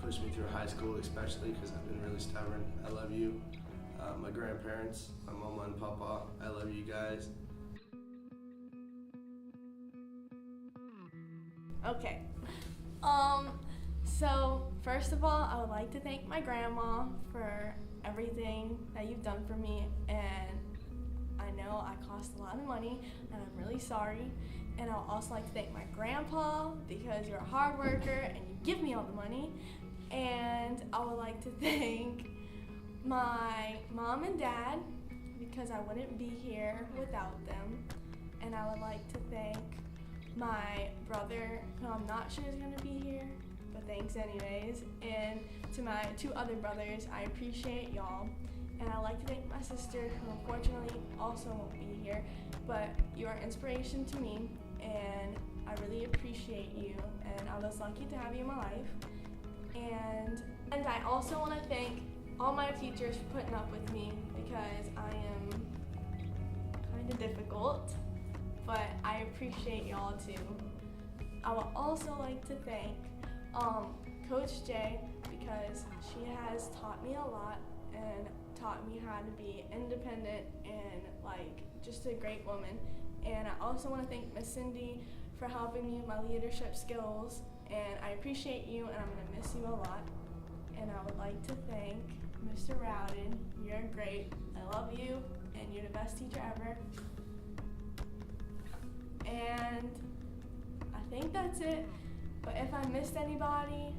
pushed me through high school, especially because I've been really stubborn. I love you. My grandparents, my mama and papa, I love you guys. Okay. So first of all, I would like to thank my grandma for everything that you've done for me, and I know I cost a lot of money, and I'm really sorry. And I would also like to thank my grandpa because you're a hard worker and you give me all the money. And I would like to thank my mom and dad because I wouldn't be here without them. And I would like to thank my brother, who I'm not sure is going to be here, but thanks anyways. And to my 2 other brothers, I appreciate y'all. And I'd like to thank my sister, who unfortunately also won't be here, but you are inspiration to me, and I really appreciate you, and I was lucky to have you in my life. And I also want to thank all my teachers for putting up with me because I am kind of difficult, but I appreciate y'all too. I would also like to thank Coach J because she has taught me a lot and taught me how to be independent and just a great woman. And I also want to thank Miss Cindy for helping me with my leadership skills, and I appreciate you, and I'm going to miss you a lot. And I would like to thank Mr. Rowden. You're great. I love you, and you're the best teacher ever. And I think that's it. But if I missed anybody,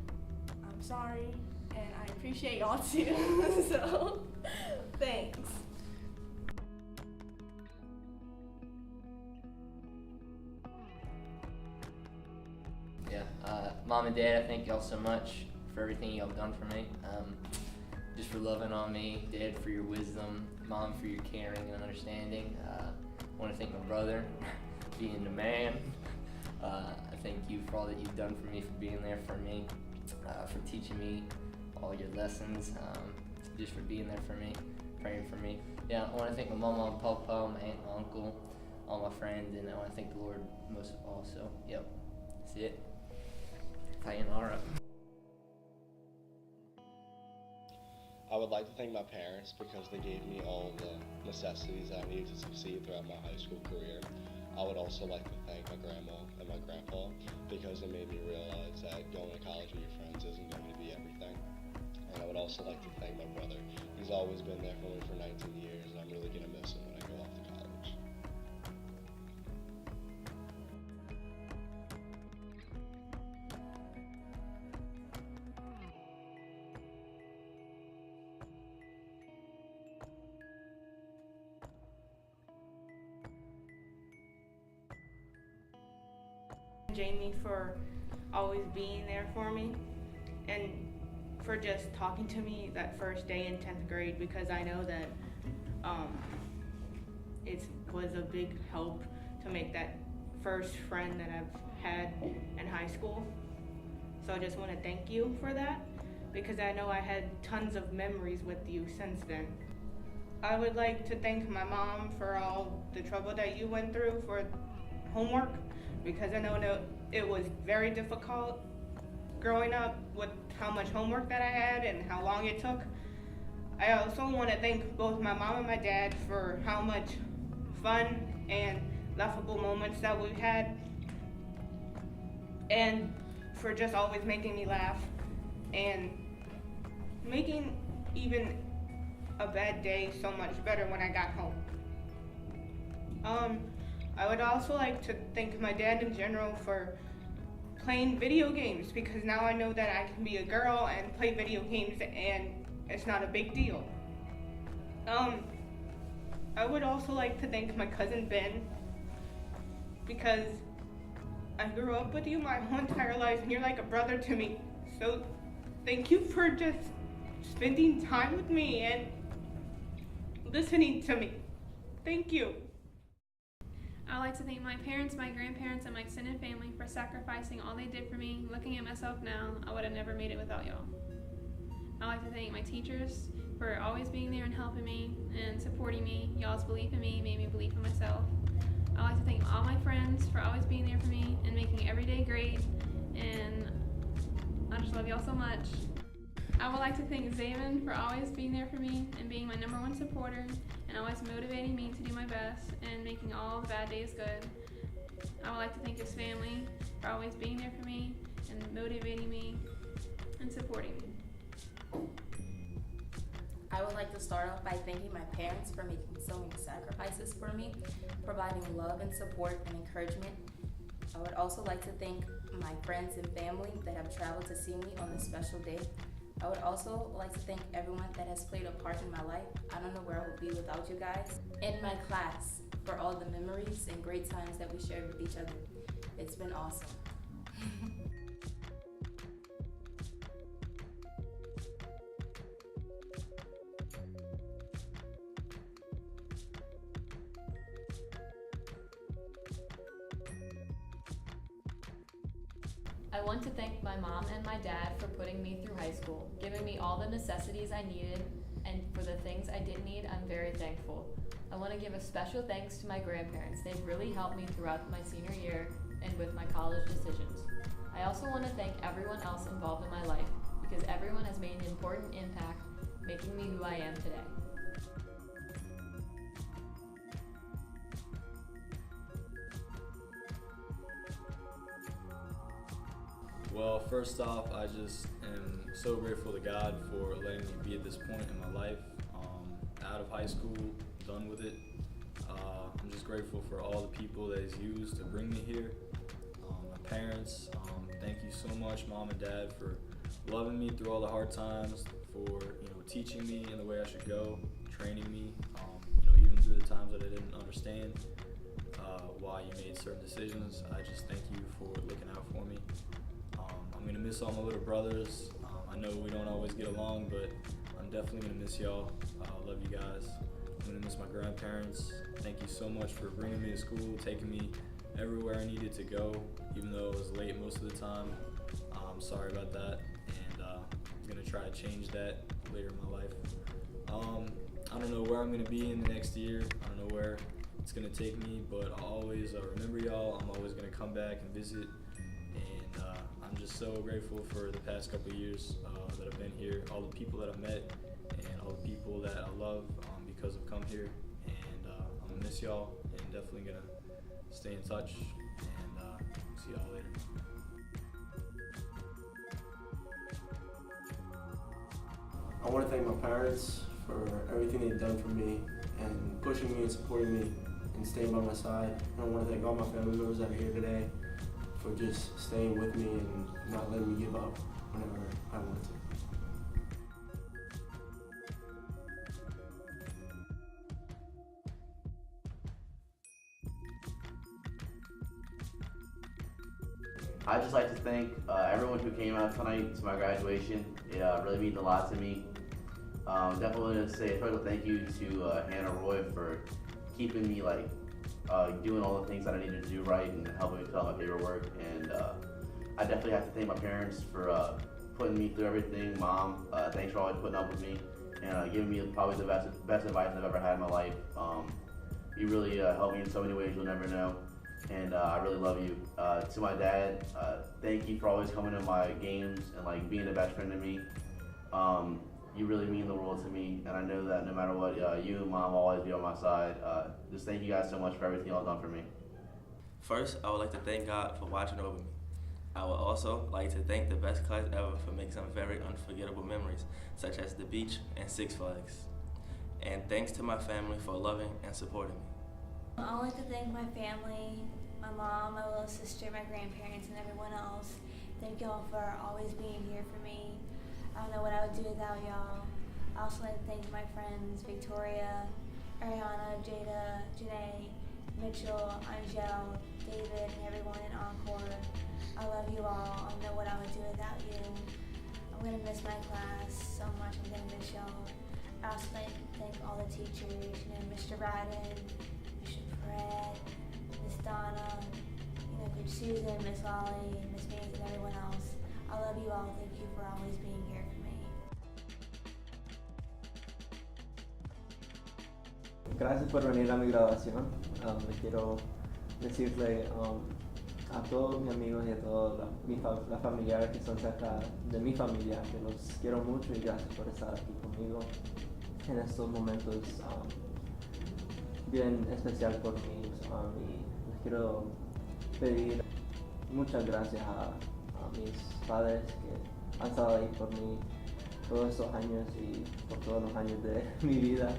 I'm sorry, and I appreciate y'all too. So, thanks. Mom and Dad, I thank y'all so much for everything y'all have done for me. Just for loving on me, Dad for your wisdom, Mom for your caring and understanding. I want to thank my brother, being the man. I thank you for all that you've done for me, for being there for me, for teaching me all your lessons, just for being there for me, praying for me. Yeah, I want to thank my mama and papa, my aunt and uncle, all my friends, and I want to thank the Lord most of all. So, yep, that's it. Sayonara. I would like to thank my parents because they gave me all the necessities that I needed to succeed throughout my high school career. I would also like to thank my grandma and my grandpa because they made me realize that going to college with your friends isn't going to be everything. And I would also like to thank my brother. He's always been there for me for 19 years, and I'm really going to miss him when I go off to college. Jamie for always being there for me and for just talking to me that first day in 10th grade, because I know that it was a big help to make that first friend that I've had in high school. So I just want to thank you for that, because I know I had tons of memories with you since then. I would like to thank my mom for all the trouble that you went through for homework, because I know that it was very difficult growing up with how much homework that I had and how long it took. I also want to thank both my mom and my dad for how much fun and laughable moments that we've had, and for just always making me laugh and making even a bad day so much better when I got home. I would also like to thank my dad in general for playing video games, because now I know that I can be a girl and play video games and it's not a big deal. I would also like to thank my cousin Ben, because I grew up with you my whole entire life and you're like a brother to me. So thank you for just spending time with me and listening to me. Thank you. I'd like to thank my parents, my grandparents, and my extended family for sacrificing all they did for me. Looking at myself now, I would have never made it without y'all. I'd like to thank my teachers for always being there and helping me and supporting me. Y'all's belief in me made me believe in myself. I'd like to thank all my friends for always being there for me and making every day great. And I just love y'all so much. I would like to thank Zayvon for always being there for me and being my #1 supporter and always motivating me to do my best and making all the bad days good. I would like to thank his family for always being there for me and motivating me and supporting me. I would like to start off by thanking my parents for making so many sacrifices for me, providing love and support and encouragement. I would also like to thank my friends and family that have traveled to see me on this special day. I would also like to thank everyone that has played a part in my life. I don't know where I would be without you guys. And my class for all the memories and great times that we shared with each other. It's been awesome. I want to thank my mom and my dad for putting me through high school, giving me all the necessities I needed, and for the things I didn't need, I'm very thankful. I want to give a special thanks to my grandparents. They've really helped me throughout my senior year and with my college decisions. I also want to thank everyone else involved in my life, because everyone has made an important impact, making me who I am today. Well, first off, I just am so grateful to God for letting me be at this point in my life, out of high school, done with it. I'm just grateful for all the people that He's used to bring me here. My parents, thank you so much, Mom and Dad, for loving me through all the hard times, for teaching me in the way I should go, training me, even through the times that I didn't understand why you made certain decisions. I just thank you for looking out for me. I'm going to miss all my little brothers. I know we don't always get along, but I'm definitely going to miss y'all. I love you guys. I'm going to miss my grandparents. Thank you so much for bringing me to school, taking me everywhere I needed to go, even though it was late most of the time. I'm sorry about that, and I'm going to try to change that later in my life. I don't know where I'm going to be in the next year. I don't know where it's going to take me, but I'll always remember y'all. I'm always going to come back and visit. And I'm just so grateful for the past couple of years that I've been here, all the people that I've met, and all the people that I love because I've come here. And I'm gonna miss y'all, and definitely gonna stay in touch, and see y'all later. I want to thank my parents for everything they've done for me and pushing me and supporting me and staying by my side. And I want to thank all my family members that are here today for just staying with me and not letting me give up whenever I wanted to. I'd just like to thank everyone who came out tonight to my graduation. It really means a lot to me. Definitely want to say a special thank you to Hannah Roy for keeping me doing all the things that I needed to do right and helping me fill out my paperwork. And I definitely have to thank my parents for putting me through everything. Mom, thanks for always putting up with me and giving me probably the best advice I've ever had in my life. You really helped me in so many ways you'll never know. And I really love you. To my dad, thank you for always coming to my games and being the best friend to me. You really mean the world to me, and I know that no matter what, you and Mom will always be on my side. Just thank you guys so much for everything y'all done for me. First, I would like to thank God for watching over me. I would also like to thank the best class ever for making some very unforgettable memories, such as the beach and Six Flags. And thanks to my family for loving and supporting me. I would like to thank my family, my mom, my little sister, my grandparents, and everyone else. Thank y'all for always being here for me. I don't know what I would do without y'all. I also like to thank my friends, Victoria, Ariana, Jada, Janae, Mitchell, Angel, David, and everyone in Encore. I love you all. I don't know what I would do without you. I'm going to miss my class so much. I'm going to miss y'all. I also like to thank all the teachers, Mr. Ryden, Mr. Fred, Miss Donna, Coach Susan, Miss Lolly, Miss Mays, and everyone else. I love you all. Thank you for always being here for me. Gracias por venir a mi graduación. Le quiero decirle a todos mis amigos y a todos las familiares que son cerca de mi familia, que los quiero mucho y gracias por estar aquí conmigo en estos momentos bien especial por mí. Y les quiero pedir muchas gracias a mis padres que han estado ahí por mí todos estos años y por todos los años de mi vida.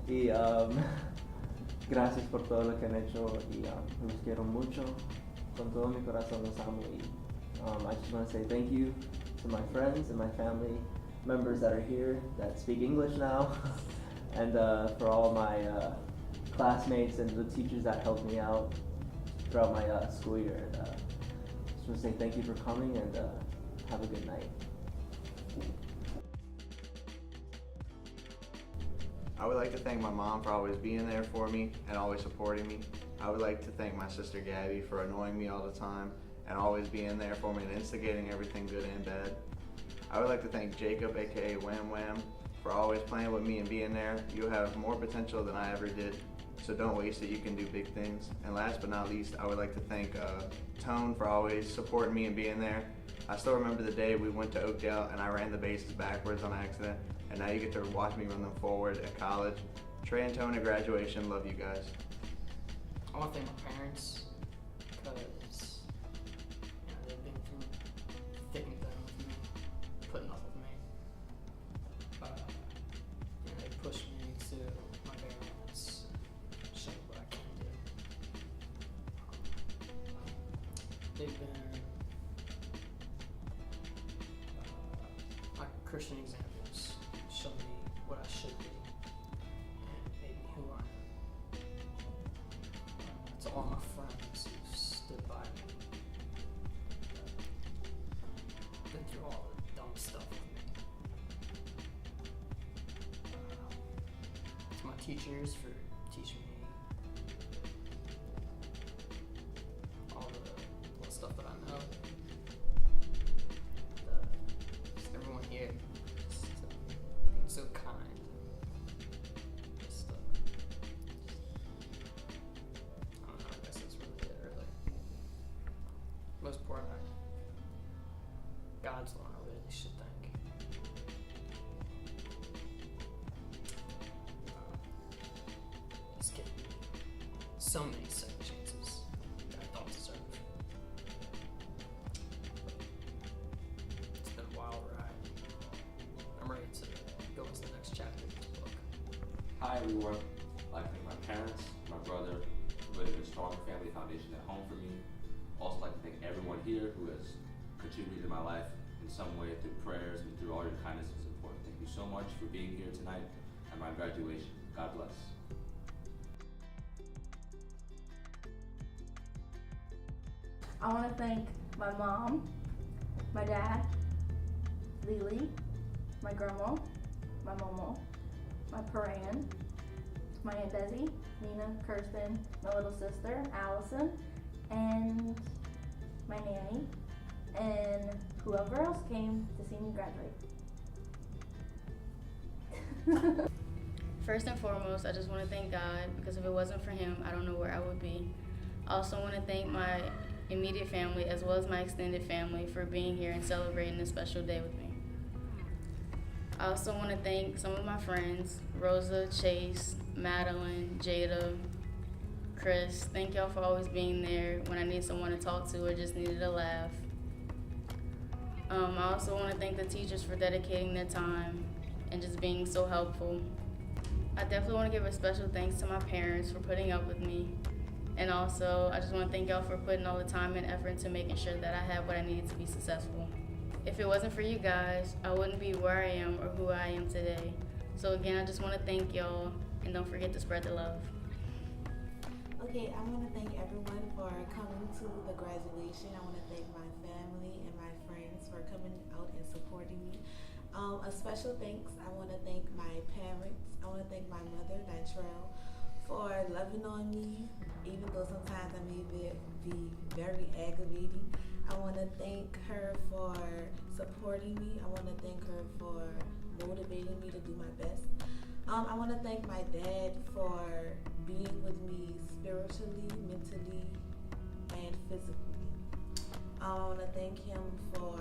Y gracias por todo lo que han hecho y los quiero mucho. Con todo mi corazón los amo. Y I just want to say thank you to my friends and my family members that are here that speak English now, and for all my classmates and the teachers that helped me out throughout my school year. And just want to say thank you for coming and have a good night. I would like to thank my mom for always being there for me and always supporting me. I would like to thank my sister Gabby for annoying me all the time and always being there for me and instigating everything good and bad. I would like to thank Jacob, aka Wham Wham, for always playing with me and being there. You have more potential than I ever did, so don't waste it, you can do big things. And last but not least, I would like to thank Tone for always supporting me and being there. I still remember the day we went to Oakdale and I ran the bases backwards on accident, and now you get to watch me run them forward at college. Trey and Tone at graduation, love you guys. I want to thank my parents because they've been through thick and thin with me, putting up with me. They pushed me to my bare limits, show me what I can do. They've been like Christian examples, show me what I should be and made me who I am. To all my friends who stood by me, been through all the dumb stuff with me. To my teachers for teaching me all the little stuff that I know. Just everyone here, just being so kind. Just, I don't know, I guess that's really it, really. Most important, God's the one I really should thank. He's given me so many second chances that I don't deserve. It's been a wild ride. I'm ready to go into the next chapter of this book. Hi everyone. I'd like to thank my parents, my brother, who have been a strong family foundation at home for me. Also like to thank everyone here who has contributed to my life in some way through prayers and through all your kindness and support. Thank you so much for being here tonight at my graduation. God bless. I want to thank my mom, my dad, Lily, my grandma, my momo, my Paran, my Aunt Desi, Nina, Kirsten, my little sister, Allison, and my nanny, and whoever else came to see me graduate. First and foremost, I just want to thank God, because if it wasn't for Him, I don't know where I would be. I also want to thank my immediate family as well as my extended family for being here and celebrating this special day with me. I also want to thank some of my friends, Rosa, Chase, Madeline, Jada, Chris. Thank y'all for always being there when I need someone to talk to or just needed a laugh. I also want to thank the teachers for dedicating their time and just being so helpful. I definitely want to give a special thanks to my parents for putting up with me. And also, I just want to thank y'all for putting all the time and effort into making sure that I have what I needed to be successful. If it wasn't for you guys, I wouldn't be where I am or who I am today. So again, I just want to thank y'all, and don't forget to spread the love. Okay, I want to thank everyone for coming to the graduation. I want to thank my family and my friends for coming out and supporting me. A special thanks, I want to thank my parents. I want to thank my mother, Nitrell, for loving on me, even though sometimes I may be very aggravating. I want to thank her for supporting me. I want to thank her for motivating me to do my best. I want to thank my dad for being with me spiritually, mentally, and physically. I want to thank him for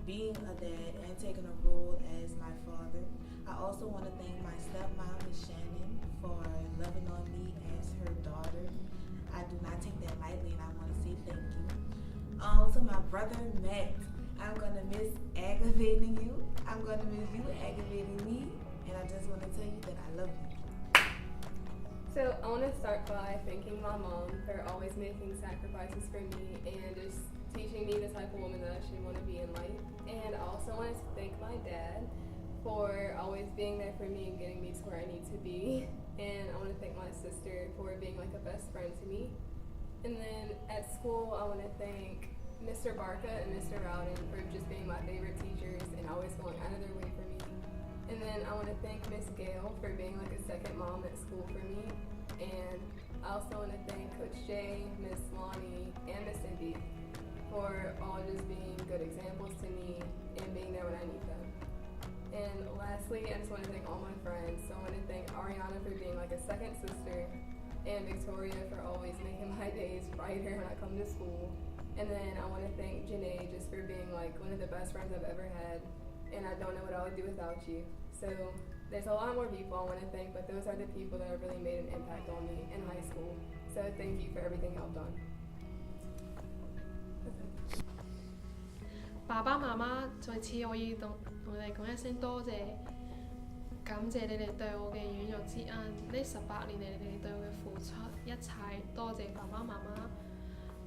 being a dad and taking a role as my father. I also want to thank my stepmom, Miss Shannon, for loving on me as her daughter. I do not take that lightly, and I want to say thank you. To my brother, Matt, I'm going to miss aggravating you. I'm going to miss you aggravating me, and I just want to tell you that I love you. So I want to start by thanking my mom for always making sacrifices for me and just teaching me the type of woman that I should want to be in life. And I also want to thank my dad for always being there for me and getting me to where I need to be. And I want to thank my sister for being like a best friend to me. And then at school, I want to thank Mr. Barca and Mr. Rowden for just being my favorite teachers and always going out of their way for me. And then I want to thank Miss Gail for being like a second mom at school for me. And I also want to thank Coach Jay, Miss Lonnie, and Miss Cindy for all just being good examples to me and being there when I need them. And lastly, I just want to thank all my friends. So I want to thank Ariana for being like a second sister, and Victoria for always making my days brighter when I come to school. And then I want to thank Janae just for being like one of the best friends I've ever had. And I don't know what I would do without you. So there's a lot more people I want to thank, but those are the people that have really made an impact on me in high school. So thank you for everything y'all done. 爸爸媽媽，在此我要同你哋講一聲多謝，感謝你哋對我嘅軟弱之恩。呢18年嚟你哋對我嘅付出一切，多謝爸爸媽媽。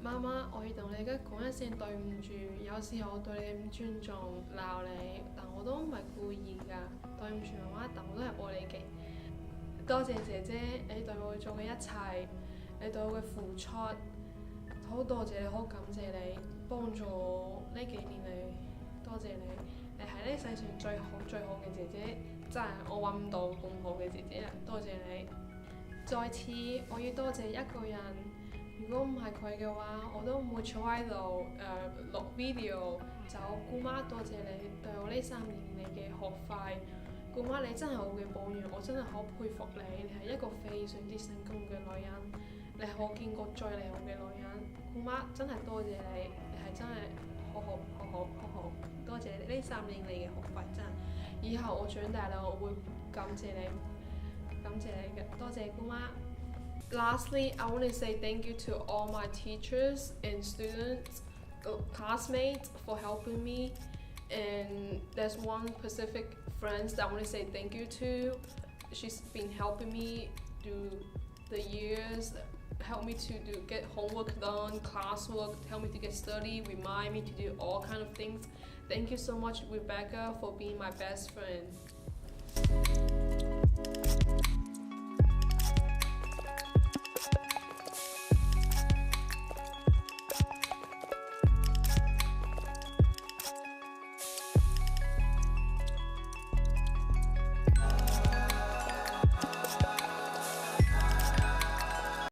媽媽，我要同你而家講一聲對唔住，有時候我對你唔尊重，鬧你，但我都唔係故意㗎。對唔住媽媽，但我都係愛你嘅。多謝姐姐，你對我做嘅一切，你對我嘅付出，好多謝你，好感謝你。幫助我呢幾年嚟，多謝你，你係呢世上最好嘅姐姐，真係我揾唔到咁好嘅姐姐啦，多謝你。在此我要多謝一個人，如果唔係佢嘅話，我都唔會坐喺度錄 video。就我姑媽，多謝你對我呢3年嚟嘅學費。姑媽你真係我嘅榜樣，我真係好佩服你，你係一個非常之成功嘅女人，你係我見過最厲害嘅女人。姑媽真係多謝你。真係好，多謝你呢3年嚟嘅學費，真係以後我長大啦，我會感謝你嘅，多謝姑媽。Lastly, I want to say thank you to all my teachers and students, classmates for helping me. And there's one specific friend that I want to say thank you to. She's been helping me through the years. Help me to get homework done, classwork, help me to get study, remind me to do all kind of things. Thank you so much, Rebecca, for being my best friend.